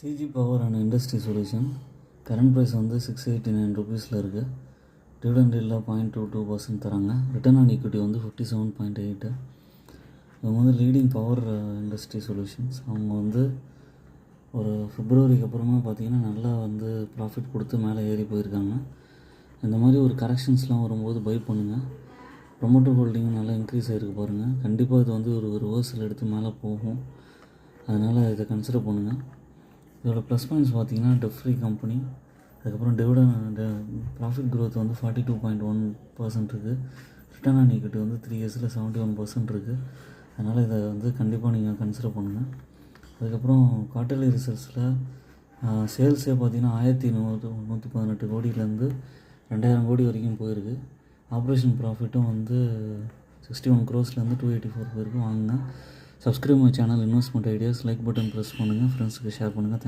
CG Power and Industry Solution current price வந்து 689 ரூபீஸில் இருக்குது. Dividend இல்லை 0.22% தராங்க. ரிட்டர்ன் ஆன் ஈக்விட்டி வந்து 57.8. இவங்க வந்து லீடிங் பவர் இண்டஸ்ட்ரி சொல்யூஷன்ஸ். அவங்க வந்து ஒரு பிப்ரவரிக்கு அப்புறமா பார்த்திங்கன்னா நல்லா வந்து ப்ராஃபிட் கொடுத்து மேலே ஏறி போயிருக்காங்க. இந்த மாதிரி ஒரு கரெக்ஷன்ஸ்லாம் வரும்போது பை பண்ணுங்கள். ப்ரொமோட்டர் ஹோல்டிங்கும் நல்லா இன்க்ரீஸ் ஆகிருக்கு பாருங்கள். கண்டிப்பாக இது வந்து ஒரு ரிவர்சல் எடுத்து மேலே போகும். அதனால் இதை கன்சிடர் பண்ணுங்கள். இதோட ப்ளஸ் பாயிண்ட்ஸ் பார்த்திங்கன்னா டெப் ஃப்ரீ கம்பெனி, அதுக்கப்புறம் டிவிடெண்ட் ப்ராஃபிட் க்ரோத் வந்து 42.1% இருக்குது. ரிட்டர்ன் ஆன் ஈக்விட்டி வந்து 3 இயர்ஸில் 71% இருக்குது. அதனால் இதை வந்து கண்டிப்பாக நீங்கள் கன்சிடர் பண்ணுங்கள். அதுக்கப்புறம் குவார்ட்டர்லி ரிசல்ட்ஸில் சேல்ஸே பார்த்திங்கன்னா 1118 கோடியிலேருந்து 2000 கோடி வரைக்கும் போயிருக்கு. ஆப்ரேஷன் ப்ராஃபிட்டும் வந்து 61 crores-லேருந்து 284 போயிருக்கு. வாங்க, subscribe my channel investment ideas. Like button press பண்ணுங்கள், ஃப்ரெண்ட்ஸுக்கு ஷேர் பண்ணுங்கள்.